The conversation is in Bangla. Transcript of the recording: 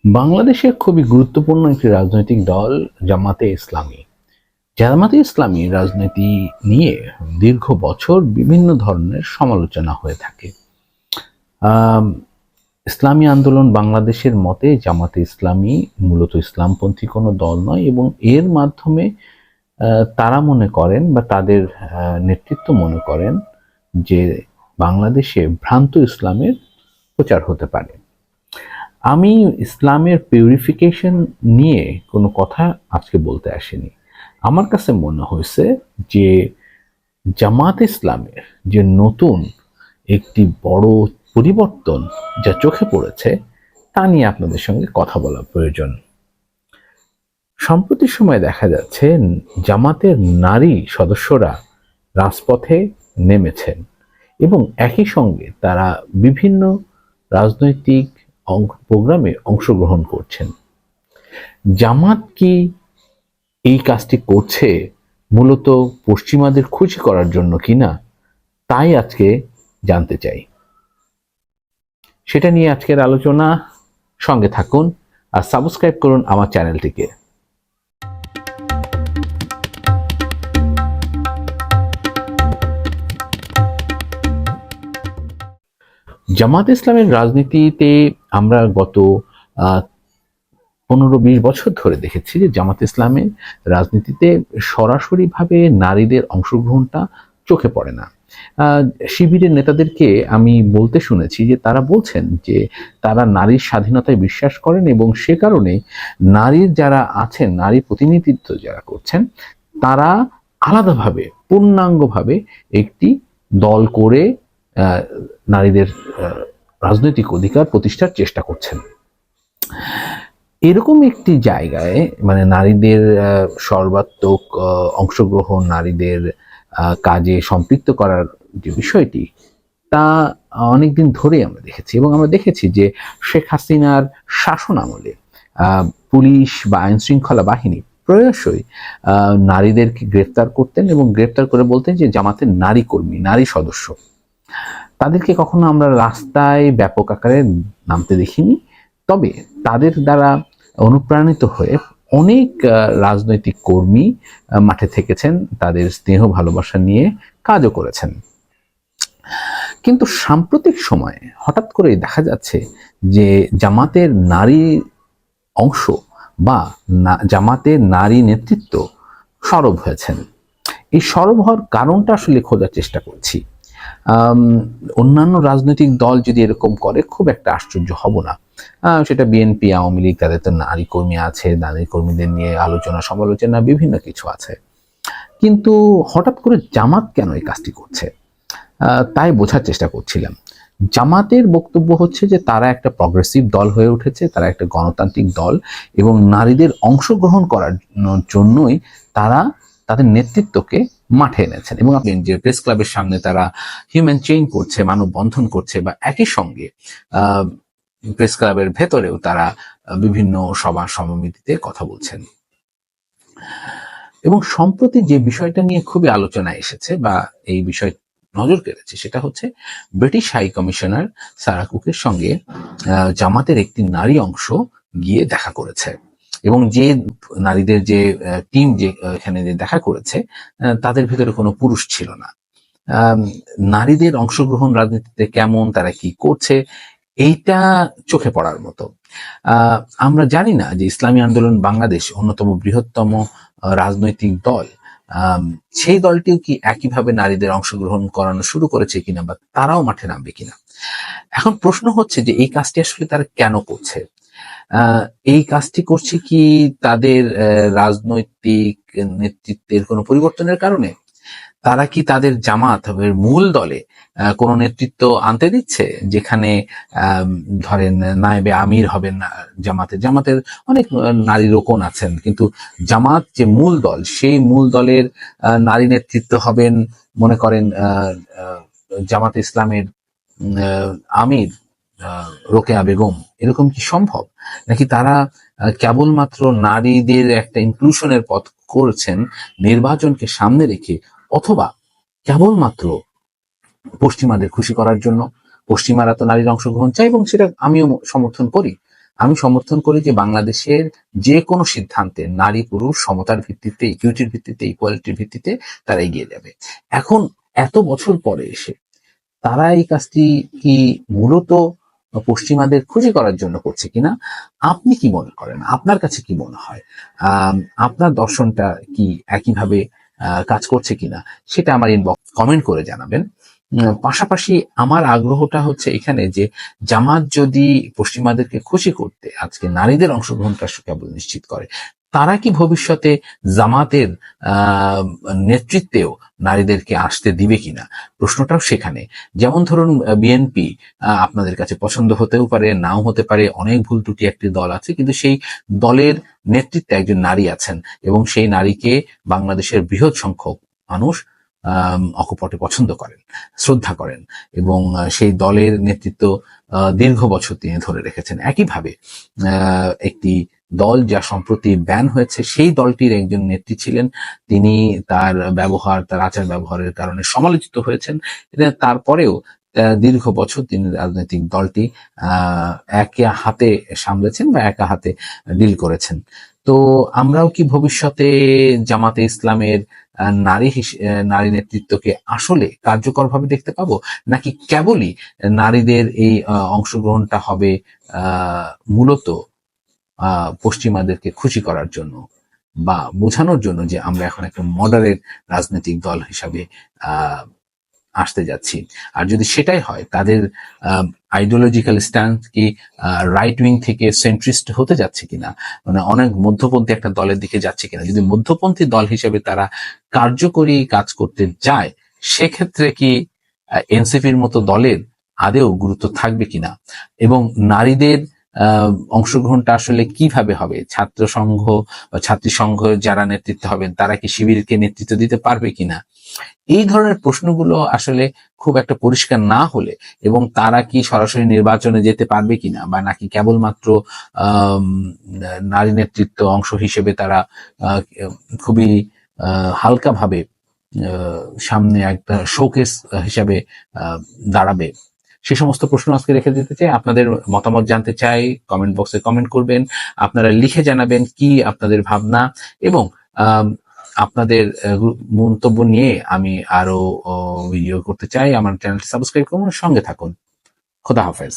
বাংলাদেশের খুবই গুরুত্বপূর্ণ একটি রাজনৈতিক দল জামাতে ইসলামী। জামাতে ইসলামী রাজনীতি নিয়ে দীর্ঘ বছর বিভিন্ন ধরনের সমালোচনা হয়ে থাকে। আম, ইসলামী আন্দোলন বাংলাদেশের মতে জামাতে ইসলামী মূলত ইসলামপন্থী কোনো দল নয়, এবং এর মাধ্যমে তারা মনে করেন বা তাদের নেতৃত্ব মনে করেন যে বাংলাদেশে ভ্রান্ত ইসলামের প্রচার হতে পারে। আমি ইসলামের পিউরিফিকেশন নিয়ে কোনো কথা আজকে বলতে আসিনি। আমার কাছে মনে হয়েছে যে জামাত ইসলামের যে নতুন একটি বড় পরিবর্তন যা চোখে পড়েছে তা নিয়ে আপনাদের সঙ্গে কথা বলা প্রয়োজন। সম্প্রতি সময় দেখা যাচ্ছে জামাতের নারী সদস্যরা রাজপথে নেমেছেন এবং একই সঙ্গে তারা বিভিন্ন রাজনৈতিক প্রোগ্রামে অংশগ্রহণ করছেন। জামাত কি এই কাজটি করছে মূলত পশ্চিমাদের খুশি করার জন্য কিনা, তাই আজকে জানতে চাই। সেটা নিয়ে আজকের আলোচনা। সঙ্গে থাকুন আর সাবস্ক্রাইব করুন আমার চ্যানেলটিকে। জামাত ইসলামের রাজনীতিতে আমরা গত 15-20 বছর ধরে দেখেছি যে জামাত ইসলামের রাজনীতিতে সরাসরিভাবে নারীদের অংশগ্রহণটা চোখে পড়ে না। শিবিরের নেতাদেরকে আমি বলতে শুনেছি যে তারা বলছেন যে তারা নারীর স্বাধীনতায় বিশ্বাস করেন এবং সে কারণে নারীর যারা আছেন, নারী প্রতিনিধিত্ব যারা করছেন, তারা আলাদাভাবে পূর্ণাঙ্গভাবে একটি দল করে নারীদের রাজনৈতিক অধিকার প্রতিষ্ঠার চেষ্টা করছেন। এরকম একটি জায়গায় মানে নারীদের সর্বাত্মক অংশগ্রহণ, নারীদের কাজে সম্পৃক্ত করার যে বিষয়টি, তা অনেকদিন ধরেই আমরা দেখেছি এবং আমরা দেখেছি যে শেখ হাসিনার শাসন আমলে পুলিশ বা আইন শৃঙ্খলা বাহিনী প্রায়শই নারীদেরকে গ্রেফতার করতেন এবং গ্রেফতার করে বলতেন যে জামাতের নারী কর্মী, নারী সদস্য। তাদেরকে কখনো আমরা রাস্তায় ব্যাপক আকারে নামতে দেখিনি, তবে তাদের দ্বারা অনুপ্রাণিত হয়ে অনেক রাজনৈতিক কর্মী মাঠে থেকেছেন, তাদের স্নেহ ভালোবাসা নিয়ে কাজও করেছেন। কিন্তু সাম্প্রতিক সময়ে হঠাৎ করে দেখা যাচ্ছে যে জামাতের নারী অংশ বা জামাতের নারী নেতৃত্ব সরব হয়েছেন। এই সরব হওয়ার কারণটা আসলে খোঁজার চেষ্টা করছি। অন্যান্য রাজনৈতিক দল যদি এরকম করে খুব একটা আশ্চর্য হব না। সেটা বিএনপি, আওয়ামী লীগ, তাদের তো নারী কর্মী আছে, নারী কর্মীদের নিয়ে আলোচনা সমালোচনা বিভিন্ন কিছু আছে। কিন্তু হঠাৎ করে জামাত কেন এই কাজটি করছে তাই বোঝার চেষ্টা করছিলাম। জামাতের বক্তব্য হচ্ছে যে তারা একটা প্রগ্রেসিভ দল হয়ে উঠেছে, তারা একটা গণতান্ত্রিক দল এবং নারীদের অংশগ্রহণ করার জন্যই তারা তাদের নেতৃত্বকে মাঠে এনেছেন। এবং আপনি যে প্রেস ক্লাবের সামনে তারা হিউম্যান চেইন করছে, মানববন্ধন করছে, বা একই সঙ্গে প্রেস ক্লাবের ভেতরেও তারা বিভিন্ন সভা সমিতিতে কথা বলছেন। এবং সম্প্রতি যে বিষয়টা নিয়ে খুবই আলোচনায় এসেছে বা এই বিষয় নজর কেড়েছে সেটা হচ্ছে ব্রিটিশ হাই কমিশনার সারা কুকের সঙ্গে জামাতের একটি নারী অংশ গিয়ে দেখা করেছে এবং যে নারীদের যে টিম যে এখানে দেখা করেছে তাদের ভিতরে কোনো পুরুষ ছিল না। নারীদের অংশগ্রহণ রাজনীতিতে কেমন, তারা কি করছে, এইটা চোখে পড়ার মতো। আমরা জানি না যে ইসলামী আন্দোলন বাংলাদেশ অন্যতম বৃহত্তম রাজনৈতিক দল, সেই দলটিও কি একইভাবে নারীদের অংশগ্রহণ করানো শুরু করেছে কিনা বা তারাও মাঠে নামবে কিনা। এখন প্রশ্ন হচ্ছে যে এই কাজটি আসলে তারা কেন করছে। এই কাজটি করছে কি তাদের রাজনৈতিক নেতৃত্বের কোনো পরিবর্তনের কারণে? তারা কি তাদের জামাতের মূল দলে কোন নেতৃত্ব আনতে দিচ্ছে, যেখানে ধরেন নায়েবে আমির হবেন জামাতের অনেক নারী রোকন আছেন, কিন্তু জামাত যে মূল দল সেই মূল দলের নারী নেতৃত্ব হবেন মনে করেন জামাত ইসলামের আমির রোকেয়া বেগম, এরকম কি সম্ভব? নাকি তারা কেবলমাত্র নারীদের একটা ইনক্লুশনের পথ করছেন নির্বাচনকে সামনে রেখে, অথবা কেবলমাত্র পশ্চিমাদের খুশি করার জন্য? পশ্চিমারা তো নারীর অংশগ্রহণ চাই এবং সেটা আমিও সমর্থন করি, আমি সমর্থন করি যে বাংলাদেশের যে কোনো সিদ্ধান্তে নারী পুরুষ সমতার ভিত্তিতে, ইকুইটির ভিত্তিতে, ইকুয়ালিটির ভিত্তিতে তারা এগিয়ে যাবে। এখন এত বছর পরে এসে তারা এই কাজটি কি মূলত পশ্চিমাদের খুশি করার জন্য করছে কিনা, আপনি কি মনে করেন? আপনার কাছে কি মনে হয়? আপনার দর্শনটা কি একইভাবে কাজ করছে কিনা সেটা আমার ইনবক্স কমেন্ট করে জানাবেন। পাশাপাশি আমার আগ্রহটা হচ্ছে এখানে যে জামাত যদি পশ্চিমাদেরকে খুশি করতে আজকে নারীদের অংশগ্রহণটা কেবল নিশ্চিত করে, তারা কি ভবিষ্যতে জামাতের নেতৃত্বেও নারীদেরকে আসতে দিবে কিনা, প্রশ্নটাও সেখানে। যেমন ধরুন বিএনপি আপনাদের কাছে পছন্দ হতেও পারে, নাও হতে পারে, অনেক ভুল ত্রুটি একটি দল আছে, কিন্তু সেই দলের নেতৃত্বে একজন নারী আছেন এবং সেই নারীকে বাংলাদেশের বৃহৎ সংখ্যক মানুষ অকপটে পছন্দ করেন, শ্রদ্ধা করেন এবং সেই দলের নেতৃত্ব দীর্ঘ বছর তিনি ধরে রেখেছেন। একইভাবে একটি দল যা সম্প্রতি ব্যান হয়েছে, সেই দলটির একজন নেত্রী ছিলেন, তিনি তার ব্যবহার, তার আচার ব্যবহারের কারণে সমালোচিত হয়েছেন। তারপরেও দীর্ঘ বছর তিনি রাজনৈতিক দলটি একা হাতে সামলেছেন বা একা হাতে ডিল করেছেন। তো আমরাও কি ভবিষ্যতে জামাতে ইসলামের নারী নেতৃত্বকে আসলে কার্যকরভাবে দেখতে পাবো, নাকি কেবলই নারীদের এই অংশগ্রহণটা হবে মূলত পশ্চিমাদেরকে খুশি করার জন্য বা বোঝানোর জন্য যে আমরা এখন একটা মডারেট রাজনৈতিক দল হিসাবে আসতে যাচ্ছি? আর যদি সেটাই হয়, তাদের আইডিওলজিক্যাল স্ট্যান্ড কি রাইট উইং থেকে সেন্ট্রিস্ট হতে যাচ্ছে কিনা, মানে অনেক মধ্যপন্থী একটা দলের দিকে যাচ্ছে কিনা? যদি মধ্যপন্থী দল হিসেবে তারা কার্যকরী কাজ করতে যায়, সেক্ষেত্রে কি এনসিপির মতো দলের আদেও গুরুত্ব থাকবে কিনা, এবং নারীদের অংশগ্রহণটা আসলে কিভাবে হবে? ছাত্র সংঘ বা ছাত্রী সংঘ যারা নেতৃত্ব হবেন, তারা কি শিবিরকে নেতৃত্ব দিতে পারবে কিনা? এই ধরনের প্রশ্নগুলো আসলে খুব একটা পরিষ্কার না হলে, এবং তারা কি সরাসরি নির্বাচনে যেতে পারবে কিনা, বা নাকি কেবলমাত্র নারী নেতৃত্ব অংশ হিসেবে তারা খুবই হালকাভাবে সামনে একটা শোকেস হিসাবে দাঁড়াবে, সে সমস্ত প্রশ্ন আজকে রেখে দিতে চাই। আপনাদের মতামত জানতে চাই, কমেন্ট বক্সে কমেন্ট করবেন, আপনারা লিখে জানাবেন কি আপনাদের ভাবনা, এবং আপনাদের মন্তব্য নিয়ে আমি আরো ভিডিও করতে চাই। আমার চ্যানেলটি সাবস্ক্রাইব করুন, সঙ্গে থাকুন। খোদা হাফেজ।